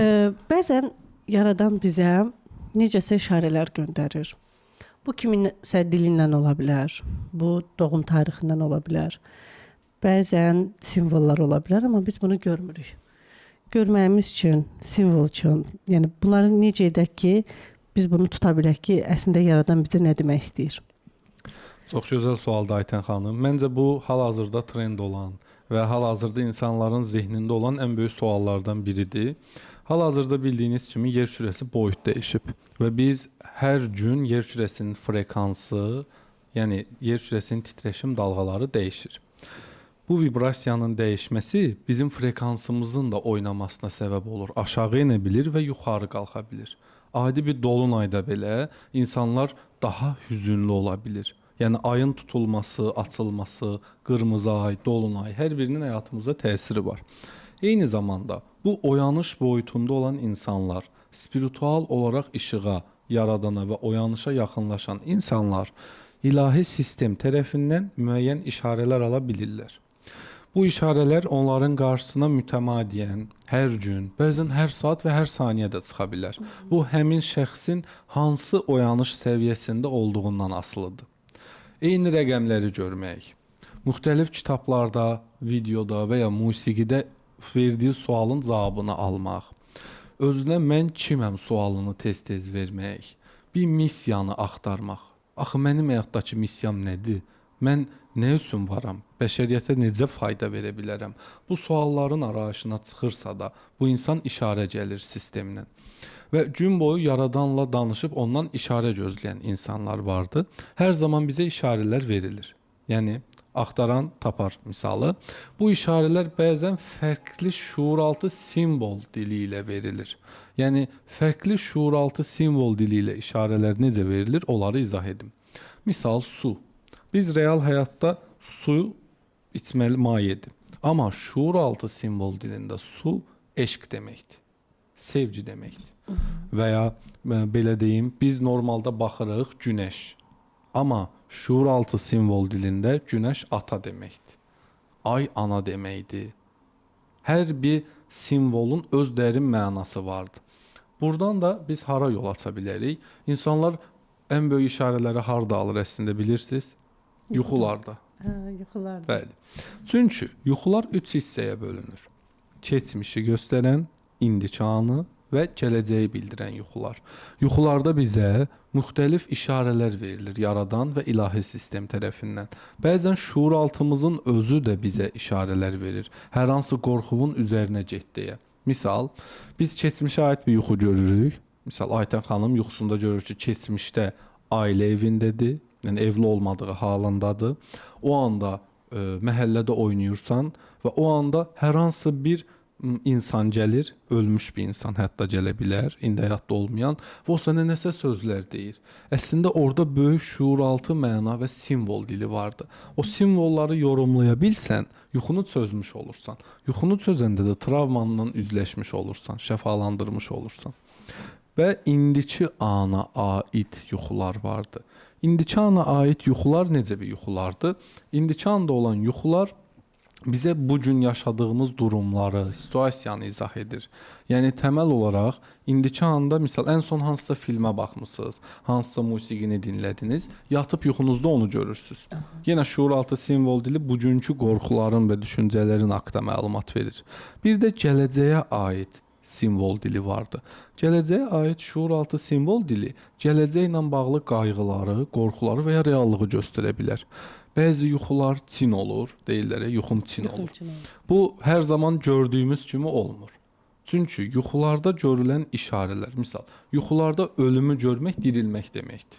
Bəzən Yaradan bizə necəsə işarələr göndərir. Bu kiminsə dilindən ola bilər, bu doğum tarixindən ola bilər. Bəzən simvollar ola bilər, amma biz bunu görmürük. Görməyimiz üçün, simvol üçün, yəni bunları necə edək ki, biz bunu tuta bilək ki, əslində Yaradan bizə nə demək istəyir? Çox gözəl sualdır Aytən xanım. Məncə bu hal-hazırda trend olan və hal-hazırda insanların zehnində olan ən böyük suallardan biridir. Hal-hazırda bildiyiniz kimi yer kürəsi boyut dəyişib və biz hər gün yer kürəsinin frekansı, yəni yer kürəsinin titreşim dalğaları dəyişir. Bu vibrasiyanın dəyişməsi bizim frekansımızın da oynamasına səbəb olur. Aşağı enə bilir və yuxarı qalxa bilir. Adi bir dolunayda belə insanlar daha hüzünlü ola bilir. Yəni ayın tutulması, açılması, qırmızı ay, dolunay hər birinin həyatımıza təsiri var. Eyni zamanda bu oyanış boyutunda olan insanlar, spiritual olaraq işığa, yaradana və oyanışa yaxınlaşan insanlar ilahi sistem tərəfindən müəyyən işarələr ala bilirlər. Bu işarələr onların qarşısına mütəmadiən, hər gün, bəzən hər saat və hər saniyə də çıxa bilər. Bu həmin şəxsin hansı oyanış səviyyəsində olduğundan asılıdır. Eyni rəqəmləri görmək, müxtəlif kitablarda, videoda və ya musiqidə verdiyi sualın cavabını almaq, özünə mən kiməm sualını tez-tez vermək, bir missiyanı axtarmaq. Axı mənim həyatdakı missiyam nədir? Mən nə üçün varam? Bəşəriyyətə necə fayda verə bilərəm? Bu sualların arayışına çıxırsa da, bu insan işarə gəlir sistemdən. Və gün boyu Yaradanla danışıb ondan işarə gözləyən insanlar vardı. Hər zaman bizə işarələr verilir. Yəni, axtaran tapar misalı. Bu işarələr bəzən fərqli şuuraltı simvol dili ilə verilir. Yəni, fərqli şuuraltı simvol dili ilə işarələr necə verilir, onları izah edim. Misal, su. Biz real həyatda suyu içməli mayedir. Amma şuuraltı simvol dilində su eşq deməkdir. Sevgi deməkdir. Və ya belə deyim, biz normalda baxırıq günəş. Amma şuuraltı simvol dilində günəş ata deməkdir. Ay ana deməkdir. Hər bir simvolun öz dərin mənası vardır. Buradan da biz hara yol aça bilərik? İnsanlar ən böyük işarələri harda alır əslində bilirsiniz? Yuxularda. Yuxularda. Bəli. Çünki yuxular 3 hissəyə bölünür. Keçmişi göstərən, indiki anı və gələcəyi bildirən yuxular. Yuxularda bizə müxtəlif işarələr verilir Yaradan və ilahi sistem tərəfindən. Bəzən şuuraltımızın özü də bizə işarələr verir. Hər hansı qorxuvun üzərinə get deyə. Misal, biz keçmişə aid bir yuxu görürük. Misal, Aytən xanım yuxusunda görür ki, keçmişdə ailə evindədir. Yəni evli olmadığı halındadır. O anda məhəllədə oynayırsan və o anda hər hansı bir insan gəlir, ölmüş bir insan hətta gələ bilər, indi həyatda olmayan və o sənə nəsə sözlər deyir. Əslində orada böyük şuuraltı məna və simvol dili vardı. O simvolları yorumlaya bilsən, yuxunu çözmüş olursan. Yuxunu çözəndə də travmanla üzləşmiş olursan, şəfalandırmış olursan. Və indiki ana aid yuxular vardı. İndiki ana aid yuxular necə bir yuxulardır? İndiki anda olan yuxular bizə bu gün yaşadığımız durumları, situasiyanı izah edir. Yəni təməl olaraq indiki anda misal ən son hansısa filmə baxmısınız, hansısa musiqini dinlədiniz, yatıb yuxunuzda onu görürsüz. Yenə şuuraltı simvol dili bugünkü qorxuların və düşüncələrin haqqında məlumat verir. Bir də gələcəyə aid simvol dili vardı. Gələcəyə aid şuuraltı simvol dili gələcəklə bağlı qayğıları, qorxuları və ya reallığı göstərə bilər. Bəzi yuxular Çin olur, deyirlər, yuxum Çin olur. Bu hər zaman gördüyümüz kimi olmur. Çünki yuxularda görülən işarələr, misal, yuxularda ölümü görmək dirilmək deməkdir.